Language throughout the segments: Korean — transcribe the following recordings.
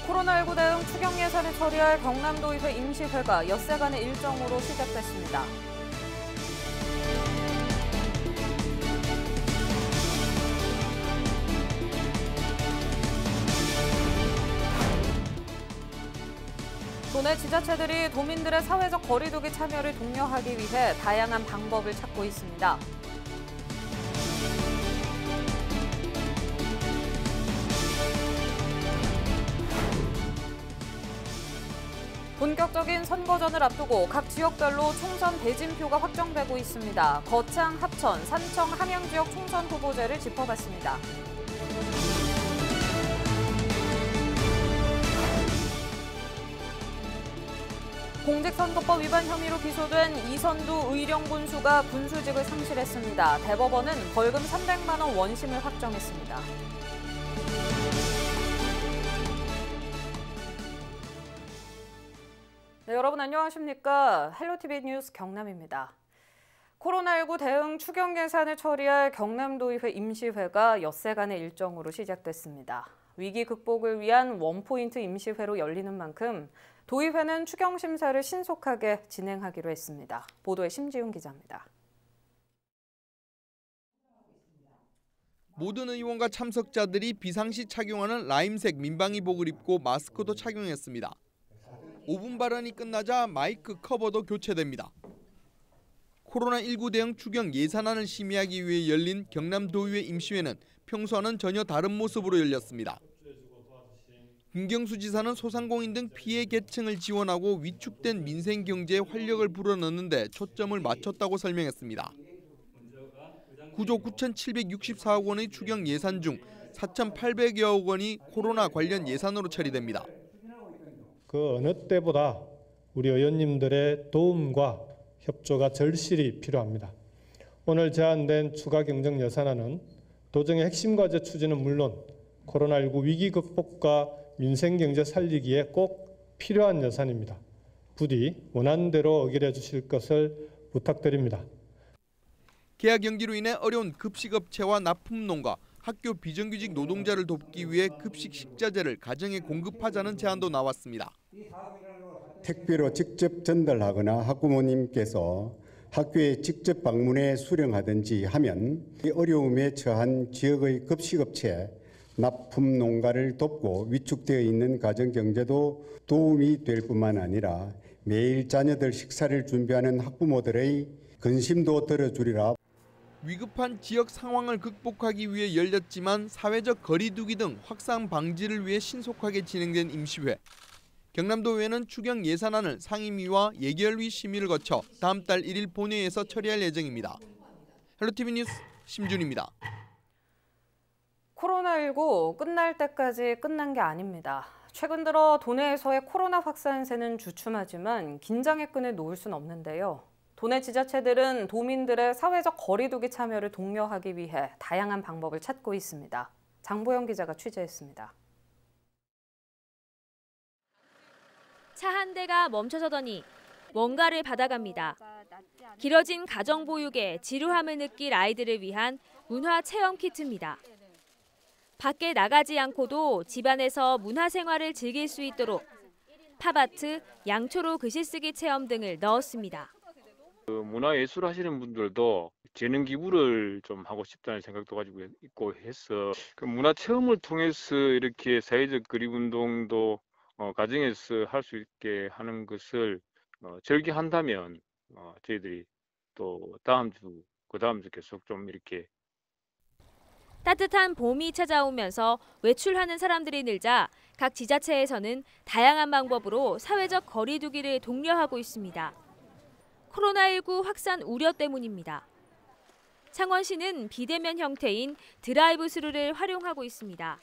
코로나19 대응 추경 예산을 처리할 경남도의회 임시회가 엿새간의 일정으로 시작됐습니다. 도내 지자체들이 도민들의 사회적 거리두기 참여를 독려하기 위해 다양한 방법을 찾고 있습니다. 본격적인 선거전을 앞두고 각 지역별로 총선 대진표가 확정되고 있습니다. 거창, 합천, 산청, 함양 지역 총선 후보제를 짚어봤습니다. 공직선거법 위반 혐의로 기소된 이선두 의령 군수가 군수직을 상실했습니다. 대법원은 벌금 300만 원 원심을 확정했습니다. 네, 여러분 안녕하십니까? 헬로티비 뉴스 경남입니다. 코로나19 대응 추경 예산을 처리할 경남도의회 임시회가 엿새간의 일정으로 시작됐습니다. 위기 극복을 위한 원포인트 임시회로 열리는 만큼 도의회는 추경 심사를 신속하게 진행하기로 했습니다. 보도에 심지훈 기자입니다. 모든 의원과 참석자들이 비상시 착용하는 라임색 민방위복을 입고 마스크도 착용했습니다. 5분 발언이 끝나자 마이크 커버도 교체됩니다. 코로나19 대응 추경 예산안을 심의하기 위해 열린 경남도의회 임시회는 평소와는 전혀 다른 모습으로 열렸습니다. 김경수 지사는 소상공인 등 피해 계층을 지원하고 위축된 민생 경제에 활력을 불어넣는 데 초점을 맞췄다고 설명했습니다. 9조 9,764억 원의 추경 예산 중 4,800여억 원이 코로나 관련 예산으로 처리됩니다. 그 어느 때보다 우리 의원님들의 도움과 협조가 절실히 필요합니다. 오늘 제안된 추가 경정 예산안은 도정의 핵심 과제 추진은 물론 코로나19 위기 극복과 민생 경제 살리기에 꼭 필요한 예산입니다. 부디 원안대로 의결해 주실 것을 부탁드립니다. 계약 연기로 인해 어려운 급식업체와 납품농가, 학교 비정규직 노동자를 돕기 위해 급식 식자재를 가정에 공급하자는 제안도 나왔습니다. 택배로 직접 전달하거나 학부모님께서 학교에 직접 방문해 수령하든지 하면 어려움에 처한 지역의 급식업체, 납품 농가를 돕고 위축되어 있는 가정경제도 도움이 될 뿐만 아니라 매일 자녀들 식사를 준비하는 학부모들의 근심도 덜어주리라. 위급한 지역 상황을 극복하기 위해 열렸지만 사회적 거리두기 등 확산 방지를 위해 신속하게 진행된 임시회. 경남도의회는 추경 예산안을 상임위와 예결위 심의를 거쳐 다음 달 1일 본회의에서 처리할 예정입니다. 헬로티비 뉴스 심준입니다. 코로나19 끝날 때까지 끝난 게 아닙니다. 최근 들어 도내에서의 코로나 확산세는 주춤하지만 긴장의 끈을 놓을 수는 없는데요. 도내 지자체들은 도민들의 사회적 거리두기 참여를 독려하기 위해 다양한 방법을 찾고 있습니다. 장보영 기자가 취재했습니다. 차 한 대가 멈춰서더니 뭔가를 받아갑니다. 길어진 가정보육에 지루함을 느낄 아이들을 위한 문화체험 키트입니다. 밖에 나가지 않고도 집안에서 문화생활을 즐길 수 있도록 팝아트, 양초로 글씨쓰기 체험 등을 넣었습니다. 문화예술 하시는 분들도 재능 기부를 좀 하고 싶다는 생각도 가지고 있고 해서 그 문화체험을 통해서 이렇게 사회적 거리운동도 가정에서 할 수 있게 하는 것을 절기한다면 저희들이 또 다음 주, 그 다음 주 계속 좀 이렇게 따뜻한 봄이 찾아오면서 외출하는 사람들이 늘자 각 지자체에서는 다양한 방법으로 사회적 거리두기를 독려하고 있습니다. 코로나19 확산 우려 때문입니다. 창원시는 비대면 형태인 드라이브 스루를 활용하고 있습니다.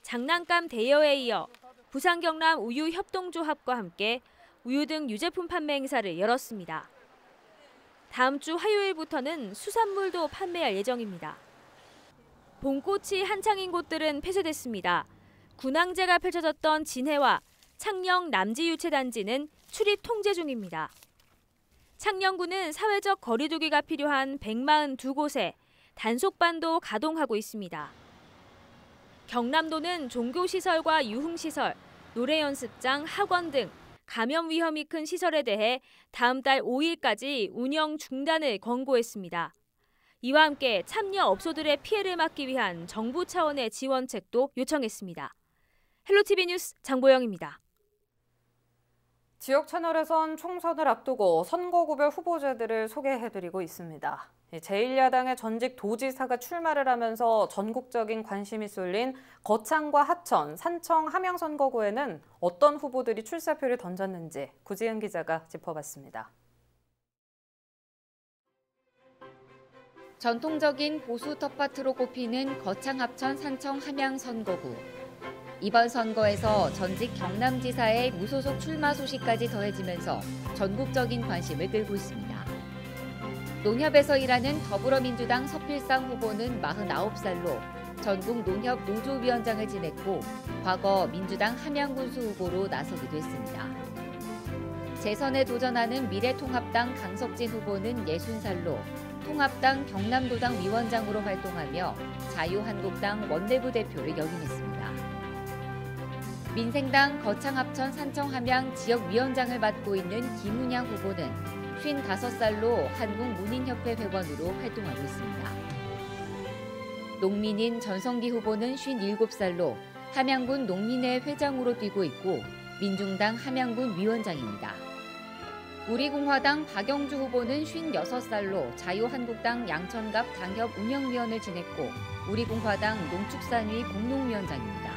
장난감 대여에 이어 부산 경남 우유 협동조합과 함께 우유 등 유제품 판매 행사를 열었습니다. 다음 주 화요일부터는 수산물도 판매할 예정입니다. 봄꽃이 한창인 곳들은 폐쇄됐습니다. 군항제가 펼쳐졌던 진해와 창녕 남지유채단지는 출입 통제 중입니다. 창녕구는 사회적 거리두기가 필요한 142곳에 단속반도 가동하고 있습니다. 경남도는 종교시설과 유흥시설, 노래 연습장, 학원 등 감염 위험이 큰 시설에 대해 다음 달 5일까지 운영 중단을 권고했습니다. 이와 함께 참여 업소들의 피해를 막기 위한 정부 차원의 지원책도 요청했습니다. 헬로티비 뉴스 장보영입니다. 지역 채널에선 총선을 앞두고 선거구별 후보자들을 소개해드리고 있습니다. 제1야당의 전직 도지사가 출마를 하면서 전국적인 관심이 쏠린 거창과 하천, 산청, 함양 선거구에는 어떤 후보들이 출사표를 던졌는지 구지은 기자가 짚어봤습니다. 전통적인 보수 텃밭으로 꼽히는 거창, 합천, 산청, 함양 선거구. 이번 선거에서 전직 경남지사의 무소속 출마 소식까지 더해지면서 전국적인 관심을 끌고 있습니다. 농협에서 일하는 더불어민주당 서필상 후보는 49살로 전국 농협 노조위원장을 지냈고 과거 민주당 함양군수 후보로 나서기도 했습니다. 재선에 도전하는 미래통합당 강석진 후보는 60살로 통합당 경남도당 위원장으로 활동하며 자유한국당 원내부 대표를 역임했습니다. 민생당 거창, 합천, 산청, 함양 지역위원장을 맡고 있는 김은양 후보는 55살로 한국문인협회 회원으로 활동하고 있습니다. 농민인 전성기 후보는 57살로 함양군 농민회 회장으로 뛰고 있고 민중당 함양군 위원장입니다. 우리공화당 박영주 후보는 56살로 자유한국당 양천갑 당협 운영위원을 지냈고 우리공화당 농축산위 공농위원장입니다.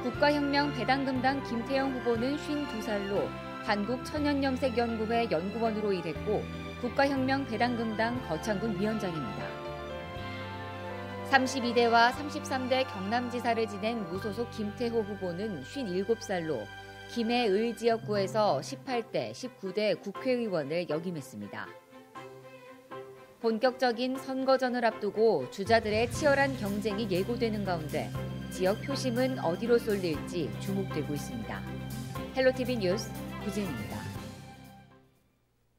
국가혁명 배당금당 김태영 후보는 52살로 한국천연염색연구회 연구원으로 일했고 국가혁명 배당금당 거창군 위원장입니다. 32대와 33대 경남지사를 지낸 무소속 김태호 후보는 57살로 김해을 지역구에서 18대, 19대 국회의원을 역임했습니다. 본격적인 선거전을 앞두고 주자들의 치열한 경쟁이 예고되는 가운데 지역 표심은 어디로 쏠릴지 주목되고 있습니다. 헬로티비 뉴스 구진입니다.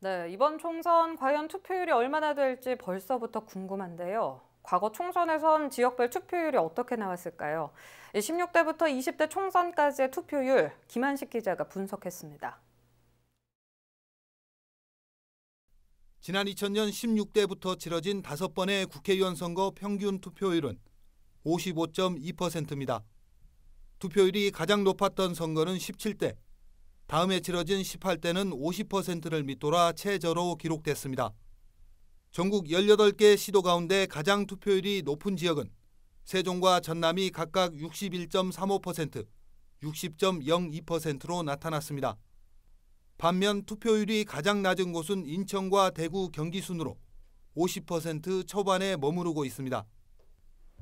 네, 이번 총선 과연 투표율이 얼마나 될지 벌써부터 궁금한데요. 과거 총선에선 지역별 투표율이 어떻게 나왔을까요? 16대부터 20대 총선까지의 투표율 김한식 기자가 분석했습니다. 지난 2000년 16대부터 치러진 5번의 국회의원 선거 평균 투표율은 55.2%입니다. 투표율이 가장 높았던 선거는 17대, 다음에 치러진 18대는 50%를 밑돌아 최저로 기록됐습니다. 전국 18개 시도 가운데 가장 투표율이 높은 지역은 세종과 전남이 각각 61.35%, 60.02%로 나타났습니다. 반면 투표율이 가장 낮은 곳은 인천과 대구, 경기 순으로 50% 초반에 머무르고 있습니다.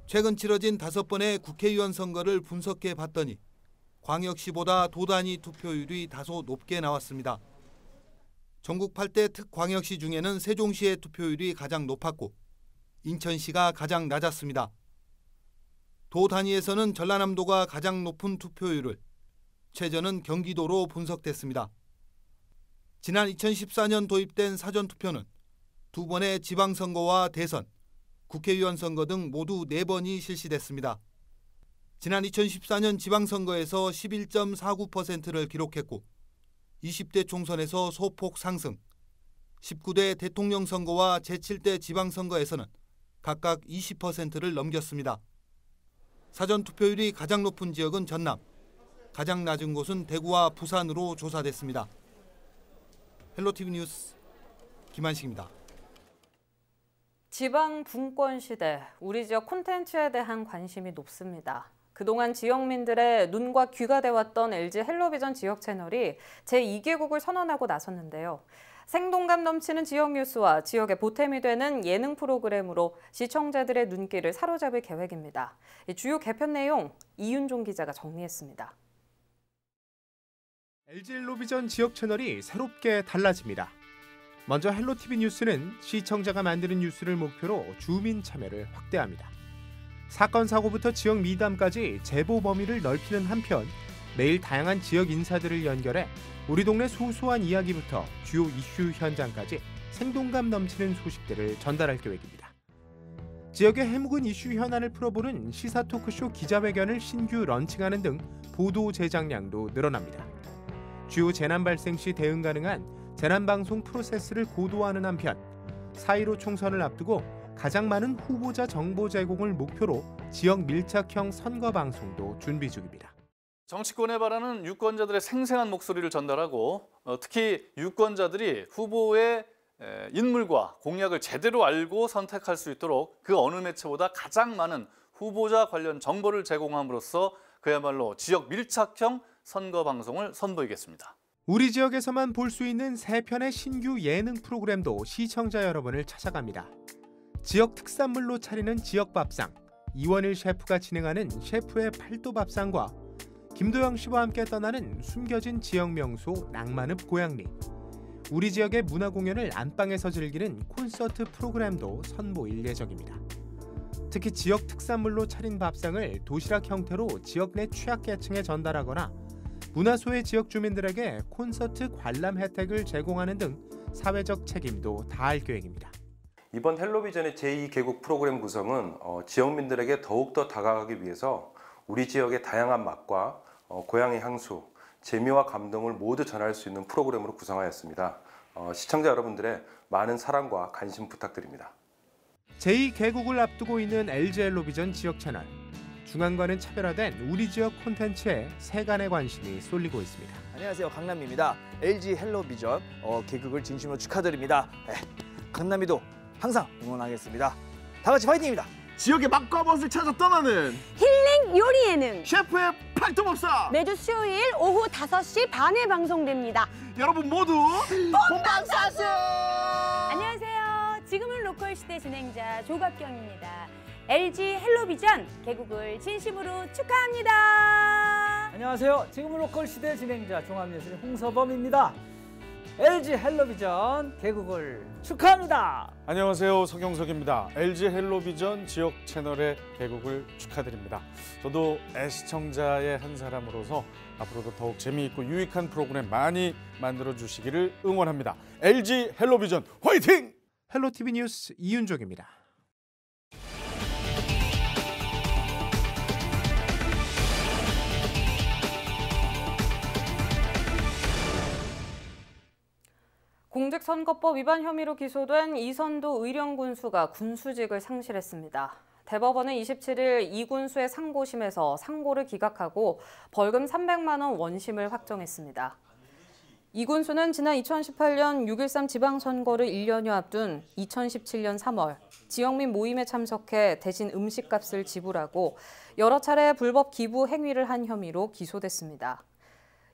최근 치러진 5번의 국회의원 선거를 분석해 봤더니 광역시보다 도 단위 투표율이 다소 높게 나왔습니다. 전국 8대 특광역시 중에는 세종시의 투표율이 가장 높았고 인천시가 가장 낮았습니다. 도 단위에서는 전라남도가 가장 높은 투표율을, 최저는 경기도로 분석됐습니다. 지난 2014년 도입된 사전투표는 2번의 지방선거와 대선, 국회의원 선거 등 모두 4번이 실시됐습니다. 지난 2014년 지방선거에서 11.49%를 기록했고 20대 총선에서 소폭 상승, 19대 대통령 선거와 제7대 지방선거에서는 각각 20%를 넘겼습니다. 사전투표율이 가장 높은 지역은 전남, 가장 낮은 곳은 대구와 부산으로 조사됐습니다. 헬로티비 뉴스 김한식입니다. 지방 분권 시대, 우리 지역 콘텐츠에 대한 관심이 높습니다. 그동안 지역민들의 눈과 귀가 되었던 LG 헬로비전 지역 채널이 제2개국을 선언하고 나섰는데요. 생동감 넘치는 지역 뉴스와 지역의 보탬이 되는 예능 프로그램으로 시청자들의 눈길을 사로잡을 계획입니다. 주요 개편 내용 이윤종 기자가 정리했습니다. LG 헬로비전 지역 채널이 새롭게 달라집니다. 먼저 헬로티비 뉴스는 시청자가 만드는 뉴스를 목표로 주민 참여를 확대합니다. 사건 사고부터 지역 미담까지 제보 범위를 넓히는 한편 매일 다양한 지역 인사들을 연결해 우리 동네 소소한 이야기부터 주요 이슈 현장까지 생동감 넘치는 소식들을 전달할 계획입니다. 지역의 해묵은 이슈 현안을 풀어보는 시사 토크쇼 기자회견을 신규 런칭하는 등 보도 제작량도 늘어납니다. 주요 재난 발생 시 대응 가능한 재난방송 프로세스를 고도화하는 한편 4.15 총선을 앞두고 가장 많은 후보자 정보 제공을 목표로 지역 밀착형 선거 방송도 준비 중입니다. 정치권에 바라는 유권자들의 생생한 목소리를 전달하고 특히 유권자들이 후보의 인물과 공약을 제대로 알고 선택할 수 있도록 그 어느 매체보다 가장 많은 후보자 관련 정보를 제공함으로써 그야말로 지역 밀착형 선거 방송을 선보이겠습니다. 우리 지역에서만 볼 수 있는 3편의 신규 예능 프로그램도 시청자 여러분을 찾아갑니다. 지역 특산물로 차리는 지역 밥상, 이원일 셰프가 진행하는 셰프의 팔도 밥상과 김도영 씨와 함께 떠나는 숨겨진 지역 명소 낭만읍 고양리, 우리 지역의 문화 공연을 안방에서 즐기는 콘서트 프로그램도 선보일 예정입니다. 특히 지역 특산물로 차린 밥상을 도시락 형태로 지역 내 취약계층에 전달하거나 문화소외 지역 주민들에게 콘서트 관람 혜택을 제공하는 등 사회적 책임도 다할 계획입니다. 이번 헬로비전의 제2개국 프로그램 구성은 지역민들에게 더욱더 다가가기 위해서 우리 지역의 다양한 맛과 고향의 향수, 재미와 감동을 모두 전할 수 있는 프로그램으로 구성하였습니다. 시청자 여러분들의 많은 사랑과 관심 부탁드립니다. 제2개국을 앞두고 있는 LG 헬로비전 지역 채널. 중앙과는 차별화된 우리 지역 콘텐츠에 세간의 관심이 쏠리고 있습니다. 안녕하세요, 강남미입니다. LG 헬로비전 개국을 진심으로 축하드립니다. 강남미도 항상 응원하겠습니다. 다 같이 파이팅입니다. 지역의 맛과 멋을 찾아 떠나는 힐링 요리 예능 셰프의 팔도법사 매주 수요일 오후 5시 반에 방송됩니다. 여러분 모두 본방사수! 안녕하세요. 지금은 로컬 시대 진행자 조박경입니다. LG 헬로비전 개국을 진심으로 축하합니다. 안녕하세요. 지금은 로컬 시대 진행자 종합예술의 홍서범입니다. LG 헬로비전 개국을 축하합니다. 안녕하세요. 서경석입니다. LG 헬로비전 지역 채널의 개국을 축하드립니다. 저도 애시청자의 한 사람으로서 앞으로도 더욱 재미있고 유익한 프로그램 많이 만들어주시기를 응원합니다. LG 헬로비전 화이팅! 헬로티비 뉴스 이윤종입니다. 공직선거법 위반 혐의로 기소된 이선도 의령군수가 군수직을 상실했습니다. 대법원은 27일 이 군수의 상고심에서 상고를 기각하고 벌금 300만 원 원심을 확정했습니다. 이 군수는 지난 2018년 6.13 지방선거를 1년여 앞둔 2017년 3월 지역민 모임에 참석해 대신 음식값을 지불하고 여러 차례 불법 기부 행위를 한 혐의로 기소됐습니다.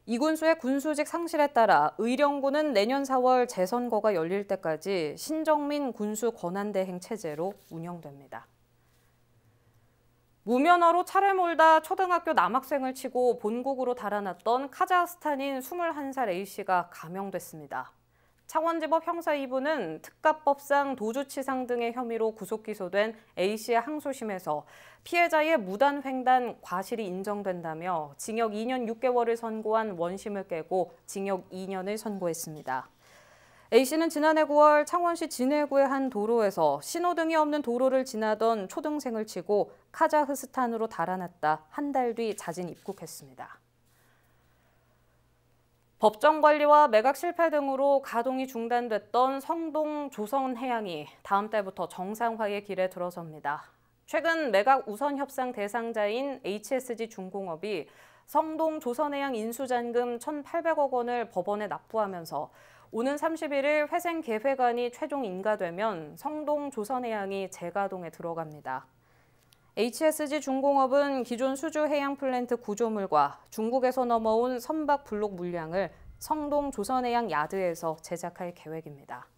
이 군수의 군수직 상실에 따라 의령군은 내년 4월 재선거가 열릴 때까지 신정민 군수 권한대행 체제로 운영됩니다. 무면허로 차를 몰다 초등학교 남학생을 치고 본국으로 달아났던 카자흐스탄인 21살 A씨가 감형됐습니다. 창원지법 형사 2부는 특가법상 도주치상 등의 혐의로 구속 기소된 A씨의 항소심에서 피해자의 무단 횡단 과실이 인정된다며 징역 2년 6개월을 선고한 원심을 깨고 징역 2년을 선고했습니다. A씨는 지난해 9월 창원시 진해구의 한 도로에서 신호등이 없는 도로를 지나던 초등생을 치고 카자흐스탄으로 달아났다 한 달 뒤 자진 입국했습니다. 법정 관리와 매각 실패 등으로 가동이 중단됐던 성동 조선해양이 다음 달부터 정상화의 길에 들어섭니다. 최근 매각 우선 협상 대상자인 HSG 중공업이 성동 조선해양 인수잔금 1,800억 원을 법원에 납부하면서 오는 31일 회생 계획안이 최종 인가되면 성동 조선해양이 재가동에 들어갑니다. HSG 중공업은 기존 수주 해양 플랜트 구조물과 중국에서 넘어온 선박 블록 물량을 성동 조선해양 야드에서 제작할 계획입니다.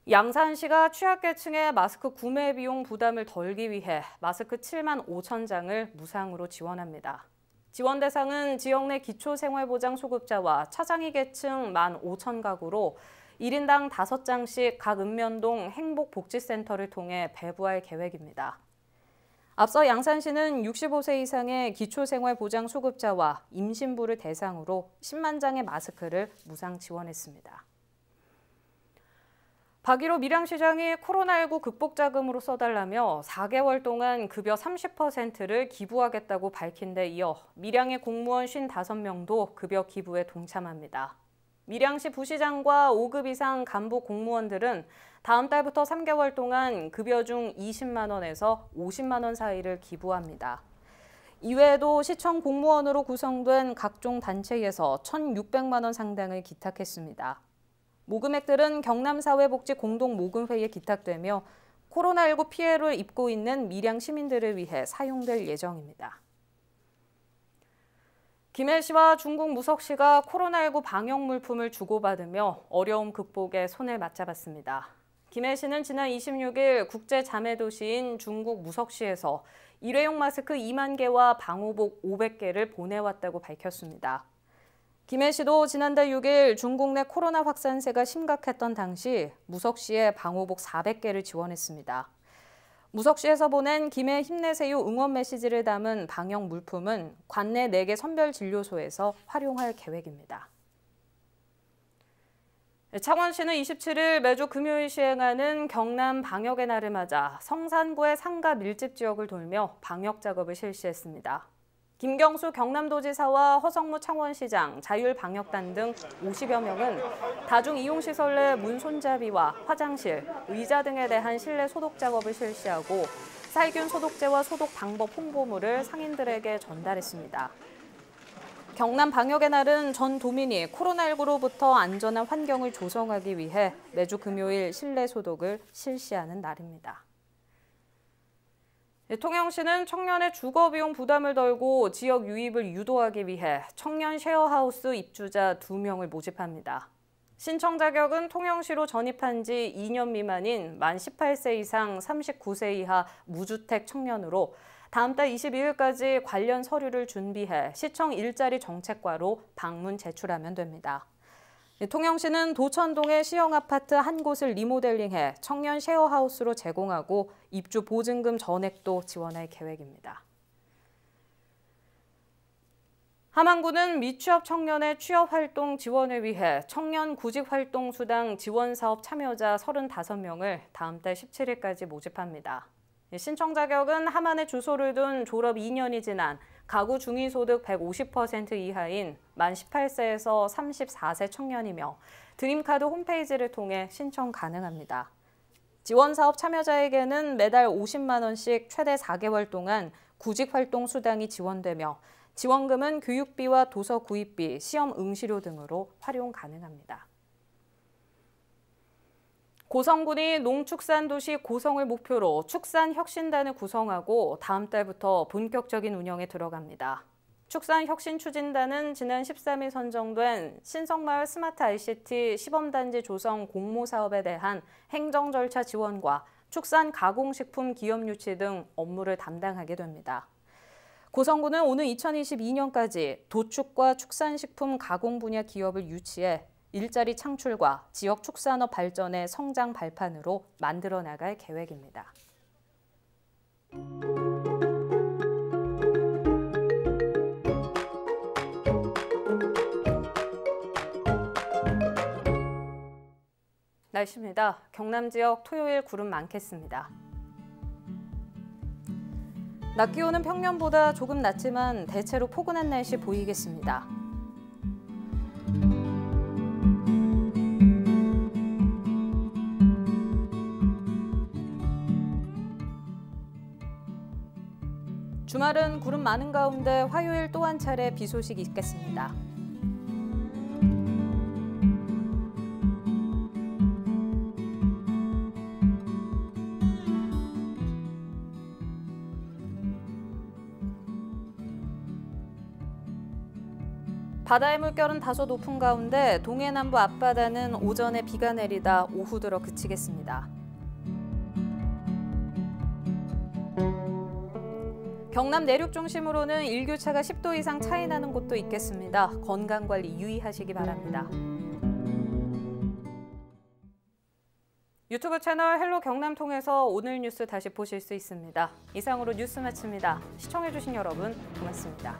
양산시가 취약계층의 마스크 구매 비용 부담을 덜기 위해 마스크 7만 5천 장을 무상으로 지원합니다. 지원 대상은 지역 내 기초생활보장 소급자와 차장이 계층 1만 5천 가구로 1인당 5장씩 각 읍면동 행복복지센터를 통해 배부할 계획입니다. 앞서 양산시는 65세 이상의 기초생활보장 소급자와 임신부를 대상으로 10만 장의 마스크를 무상 지원했습니다. 박일호 밀양시장이 코로나19 극복 자금으로 써달라며 4개월 동안 급여 30%를 기부하겠다고 밝힌 데 이어 밀양의 공무원 55명도 급여 기부에 동참합니다. 밀양시 부시장과 5급 이상 간부 공무원들은 다음 달부터 3개월 동안 급여 중 20만 원에서 50만 원 사이를 기부합니다. 이외에도 시청 공무원으로 구성된 각종 단체에서 1,600만 원 상당을 기탁했습니다. 모금액들은 경남사회복지공동모금회에 기탁되며 코로나19 피해를 입고 있는 밀양 시민들을 위해 사용될 예정입니다. 김해시와 중국 무석시가 코로나19 방역 물품을 주고받으며 어려움 극복에 손을 맞잡았습니다. 김해시는 지난 26일 국제 자매 도시인 중국 무석시에서 일회용 마스크 2만 개와 방호복 500개를 보내왔다고 밝혔습니다. 김해시도 지난달 6일 중국 내 코로나 확산세가 심각했던 당시 무석시에 방호복 400개를 지원했습니다. 무석시에서 보낸 김해 힘내세요 응원 메시지를 담은 방역 물품은 관내 4개 선별진료소에서 활용할 계획입니다. 창원시는 27일 매주 금요일 시행하는 경남 방역의 날을 맞아 성산구의 상가 밀집 지역을 돌며 방역 작업을 실시했습니다. 김경수 경남도지사와 허성무 창원시장, 자율방역단 등 50여 명은 다중이용시설 내 문손잡이와 화장실, 의자 등에 대한 실내 소독 작업을 실시하고 살균 소독제와 소독 방법 홍보물을 상인들에게 전달했습니다. 경남 방역의 날은 전 도민이 코로나19로부터 안전한 환경을 조성하기 위해 매주 금요일 실내 소독을 실시하는 날입니다. 통영시는 청년의 주거비용 부담을 덜고 지역 유입을 유도하기 위해 청년 쉐어하우스 입주자 2명을 모집합니다. 신청 자격은 통영시로 전입한 지 2년 미만인 만 18세 이상 39세 이하 무주택 청년으로 다음 달 22일까지 관련 서류를 준비해 시청 일자리 정책과로 방문 제출하면 됩니다. 통영시는 도천동의 시형 아파트 한 곳을 리모델링해 청년 쉐어하우스로 제공하고 입주 보증금 전액도 지원할 계획입니다. 함안구는 미취업 청년의 취업활동 지원을 위해 청년 구직활동수당 지원사업 참여자 35명을 다음 달 17일까지 모집합니다. 신청 자격은 함안에 주소를 둔 졸업 2년이 지난 가구 중위소득 150% 이하인 만 18세에서 34세 청년이며 드림카드 홈페이지를 통해 신청 가능합니다. 지원사업 참여자에게는 매달 50만 원씩 최대 4개월 동안 구직활동 수당이 지원되며 지원금은 교육비와 도서 구입비, 시험 응시료 등으로 활용 가능합니다. 고성군이 농축산도시 고성을 목표로 축산혁신단을 구성하고 다음 달부터 본격적인 운영에 들어갑니다. 축산혁신추진단은 지난 13일 선정된 신성마을 스마트 ICT 시범단지 조성 공모사업에 대한 행정 절차 지원과 축산 가공식품 기업 유치 등 업무를 담당하게 됩니다. 고성군은 오는 2022년까지 도축과 축산식품 가공 분야 기업을 유치해 일자리 창출과 지역 축산업 발전의 성장 발판으로 만들어 나갈 계획입니다. 날씨입니다. 경남 지역 토요일 구름 많겠습니다. 낮 기온은 평년보다 조금 낮지만 대체로 포근한 날씨 보이겠습니다. 주말은 구름 많은 가운데 화요일 또 한 차례 비 소식이 있겠습니다. 바다의 물결은 다소 높은 가운데 동해 남부 앞바다는 오전에 비가 내리다 오후 들어 그치겠습니다. 경남 내륙 중심으로는 일교차가 10도 이상 차이 나는 곳도 있겠습니다. 건강관리 유의하시기 바랍니다. 유튜브 채널 헬로 경남 통해서 오늘 뉴스 다시 보실 수 있습니다. 이상으로 뉴스 마칩니다. 시청해주신 여러분 고맙습니다.